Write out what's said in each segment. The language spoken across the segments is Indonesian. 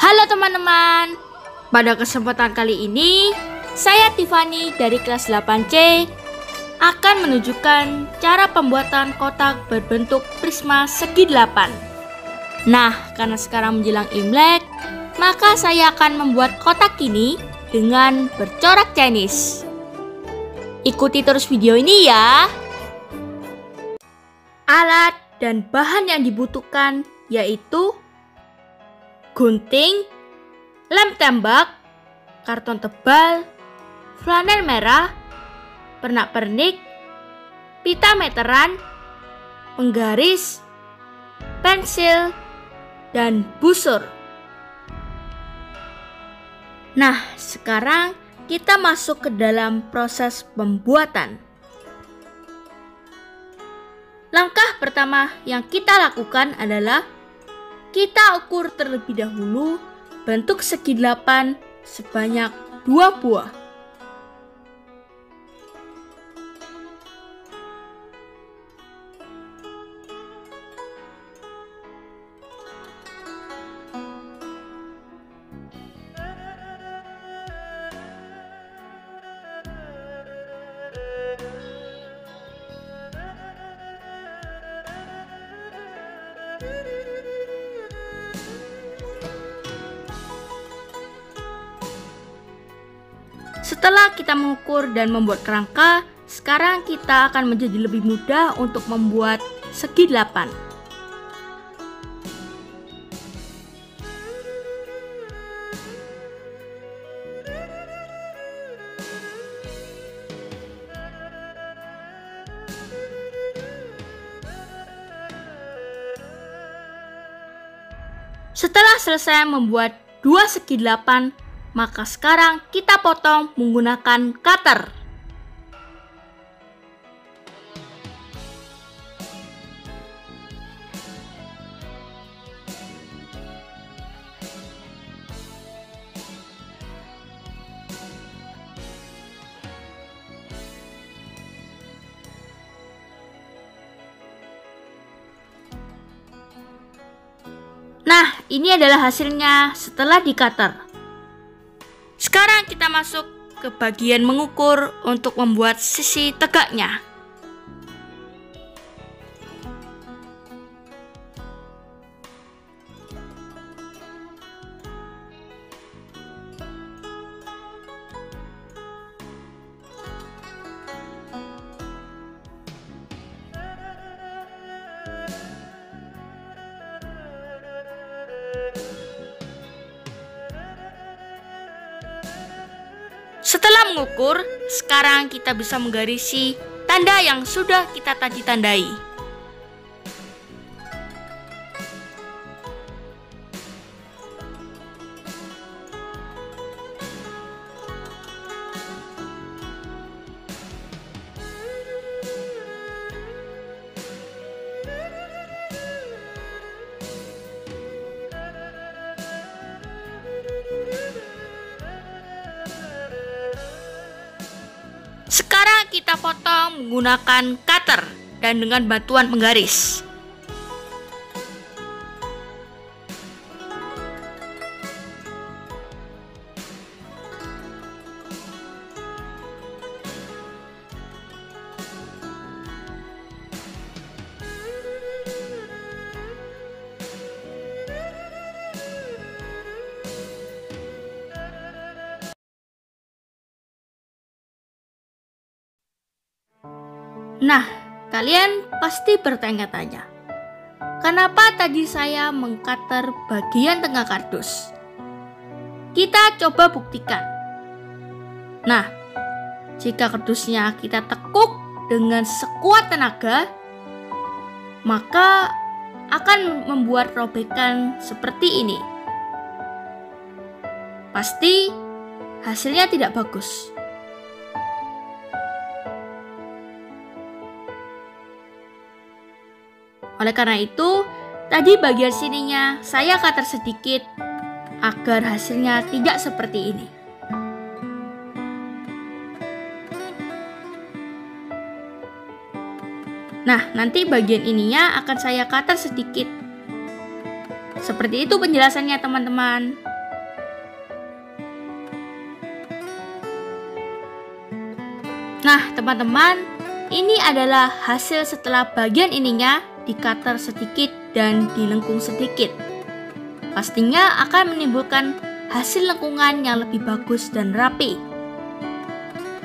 Halo teman-teman, pada kesempatan kali ini saya Tiffany dari kelas 8C akan menunjukkan cara pembuatan kotak berbentuk prisma segi 8. Nah, karena sekarang menjelang Imlek, maka saya akan membuat kotak ini dengan bercorak Chinese. Ikuti terus video ini ya. Alat dan bahan yang dibutuhkan yaitu gunting, lem tembak, karton tebal, flanel merah, pernak-pernik, pita meteran, penggaris, pensil, dan busur. Nah, sekarang kita masuk ke dalam proses pembuatan. Langkah pertama yang kita lakukan adalah kita ukur terlebih dahulu bentuk segi 8 sebanyak 2 buah. Setelah kita mengukur dan membuat kerangka, sekarang kita akan menjadi lebih mudah untuk membuat segi 8. Setelah selesai membuat 2 segi 8, maka sekarang kita potong menggunakan cutter. Nah, ini adalah hasilnya setelah di cutter. Sekarang kita masuk ke bagian mengukur untuk membuat sisi tegaknya. Setelah mengukur, sekarang kita bisa menggarisi tanda yang sudah kita tadi tandai. Sekarang kita potong menggunakan cutter dan dengan bantuan penggaris. Nah, kalian pasti bertanya-tanya, kenapa tadi saya mengcutter bagian tengah kardus? Kita coba buktikan. Nah, jika kardusnya kita tekuk dengan sekuat tenaga, maka akan membuat robekan seperti ini. Pasti hasilnya tidak bagus. Oleh karena itu, tadi bagian sininya saya cutter sedikit agar hasilnya tidak seperti ini. Nah, nanti bagian ininya akan saya cutter sedikit. Seperti itu penjelasannya teman-teman. Nah, teman-teman, ini adalah hasil setelah bagian ininya di-cutter sedikit dan dilengkung sedikit. Pastinya akan menimbulkan hasil lengkungan yang lebih bagus dan rapi.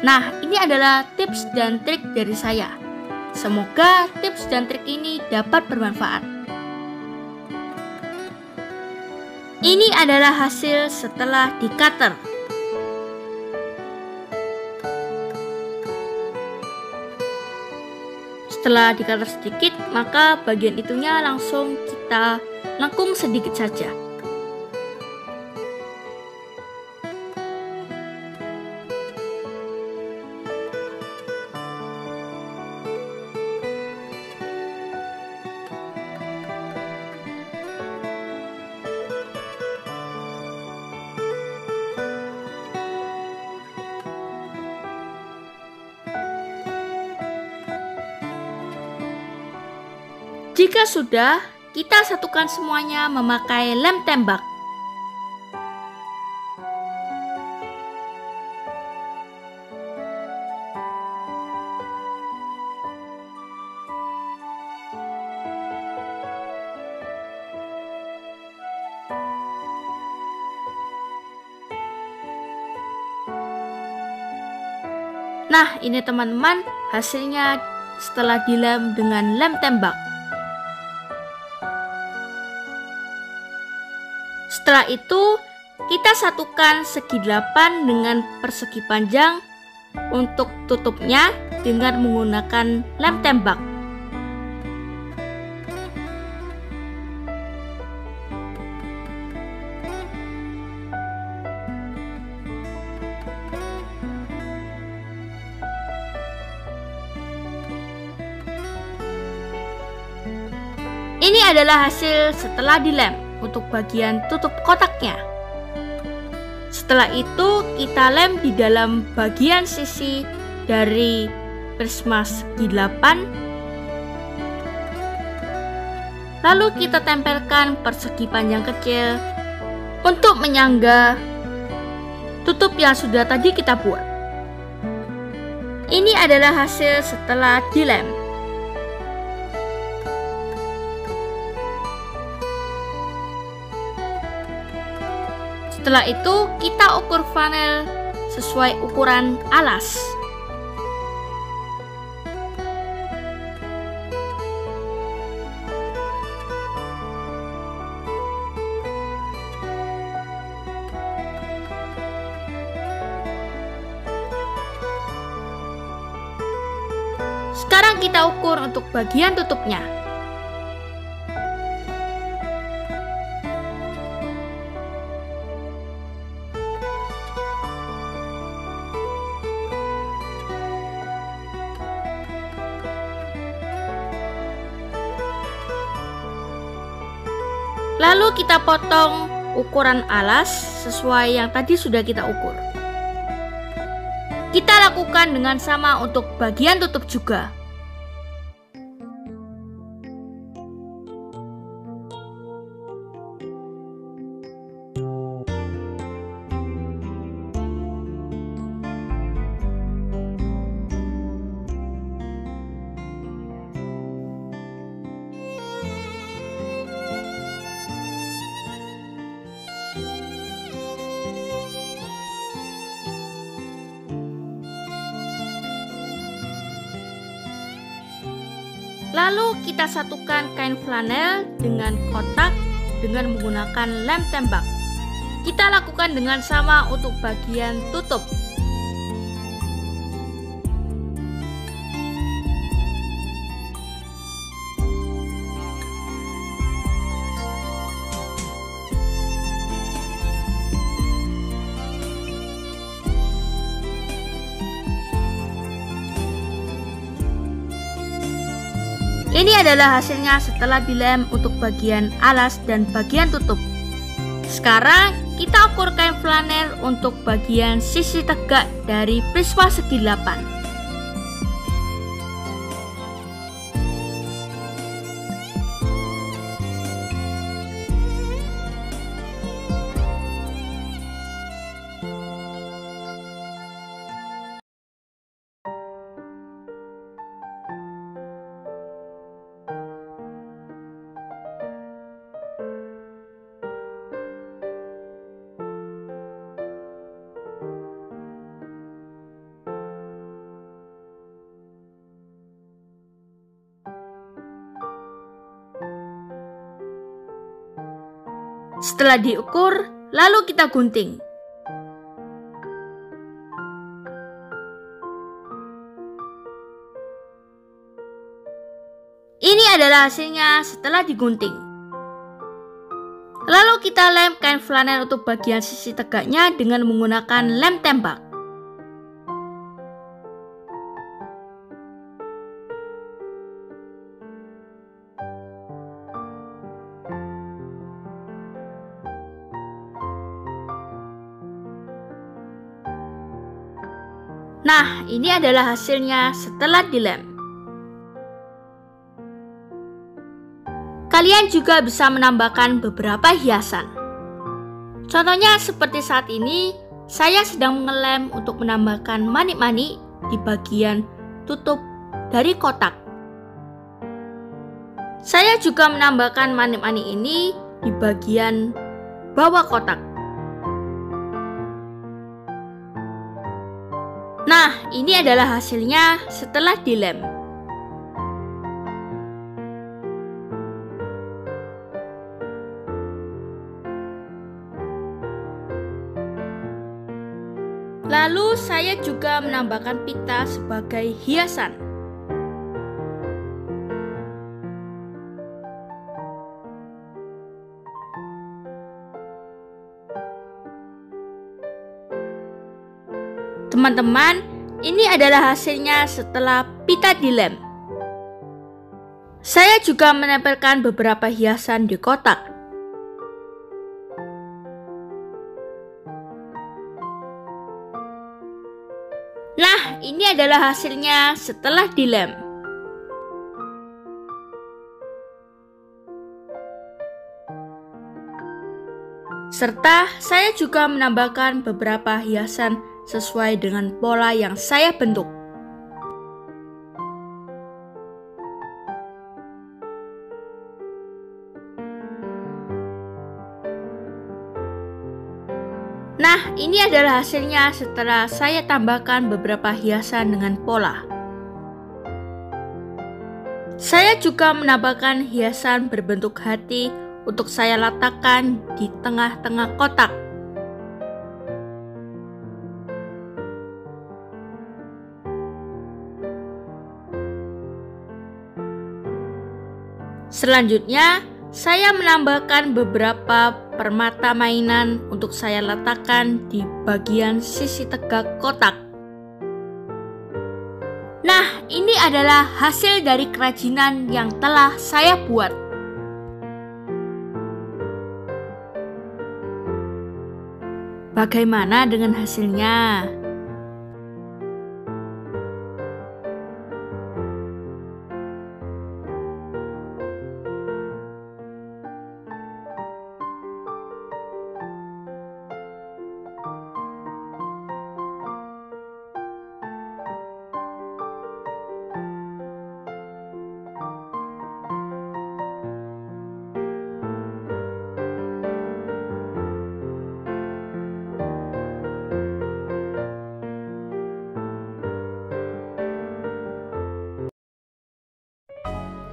Nah, ini adalah tips dan trik dari saya. Semoga tips dan trik ini dapat bermanfaat. Ini adalah hasil setelah di-cutter. Setelah di-cutter sedikit, maka bagian itunya langsung kita lengkung sedikit saja. Jika sudah, kita satukan semuanya memakai lem tembak. Nah, ini teman-teman, hasilnya setelah dilem dengan lem tembak. Setelah itu, kita satukan segi 8 dengan persegi panjang untuk tutupnya dengan menggunakan lem tembak. Ini adalah hasil setelah dilem untuk bagian tutup kotaknya. Setelah itu kita lem di dalam bagian sisi dari prisma segi 8. Lalu kita tempelkan persegi panjang kecil untuk menyangga tutup yang sudah tadi kita buat. Ini adalah hasil setelah dilem. Setelah itu, kita ukur flanel sesuai ukuran alas. Sekarang kita ukur untuk bagian tutupnya. Lalu kita potong ukuran alas sesuai yang tadi sudah kita ukur. Kita lakukan dengan sama untuk bagian tutup juga. Lalu kita satukan kain flanel dengan kotak dengan menggunakan lem tembak. Kita lakukan dengan sama untuk bagian tutup. Ini adalah hasilnya setelah dilem untuk bagian alas dan bagian tutup. Sekarang kita ukur kain flanel untuk bagian sisi tegak dari prisma segi 8. Setelah diukur, lalu kita gunting. Ini adalah hasilnya setelah digunting. Lalu kita lem kain flanel untuk bagian sisi tegaknya dengan menggunakan lem tembak. Nah, ini adalah hasilnya setelah dilem. Kalian juga bisa menambahkan beberapa hiasan. Contohnya seperti saat ini, saya sedang mengelem untuk menambahkan manik-manik di bagian tutup dari kotak. Saya juga menambahkan manik-manik ini di bagian bawah kotak. Nah, ini adalah hasilnya setelah dilem. Lalu saya juga menambahkan pita sebagai hiasan. Teman-teman, ini adalah hasilnya setelah pita dilem. Saya juga menempelkan beberapa hiasan di kotak. Nah, ini adalah hasilnya setelah dilem. Serta saya juga menambahkan beberapa hiasan sesuai dengan pola yang saya bentuk. Nah, ini adalah hasilnya setelah saya tambahkan beberapa hiasan dengan pola. Saya juga menambahkan hiasan berbentuk hati untuk saya letakkan di tengah-tengah kotak. Selanjutnya, saya menambahkan beberapa permata mainan untuk saya letakkan di bagian sisi tegak kotak. Nah, ini adalah hasil dari kerajinan yang telah saya buat. Bagaimana dengan hasilnya?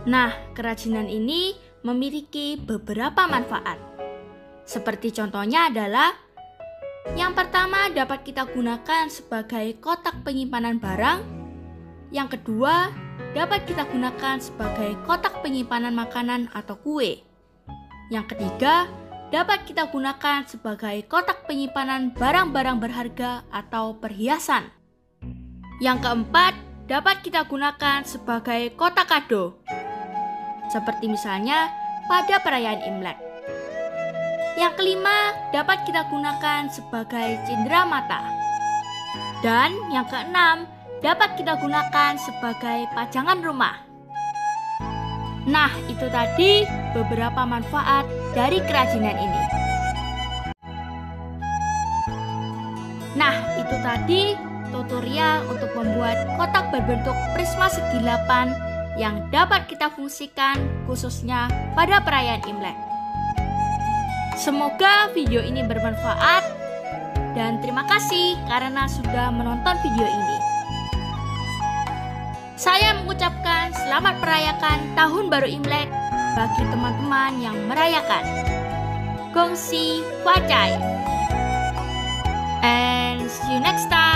Nah, kerajinan ini memiliki beberapa manfaat. Seperti contohnya adalah yang pertama dapat kita gunakan sebagai kotak penyimpanan barang. Yang kedua dapat kita gunakan sebagai kotak penyimpanan makanan atau kue. Yang ketiga dapat kita gunakan sebagai kotak penyimpanan barang-barang berharga atau perhiasan. Yang keempat dapat kita gunakan sebagai kotak kado. Seperti misalnya pada perayaan Imlek. Yang kelima dapat kita gunakan sebagai cindera mata. Dan yang keenam dapat kita gunakan sebagai pajangan rumah. Nah, itu tadi beberapa manfaat dari kerajinan ini. Nah, itu tadi tutorial untuk membuat kotak berbentuk prisma segi 8 yang dapat kita fungsikan khususnya pada perayaan Imlek. Semoga video ini bermanfaat dan terima kasih karena sudah menonton video ini. Saya mengucapkan selamat merayakan Tahun Baru Imlek bagi teman-teman yang merayakan. Gongxi Huacai. And see you next time.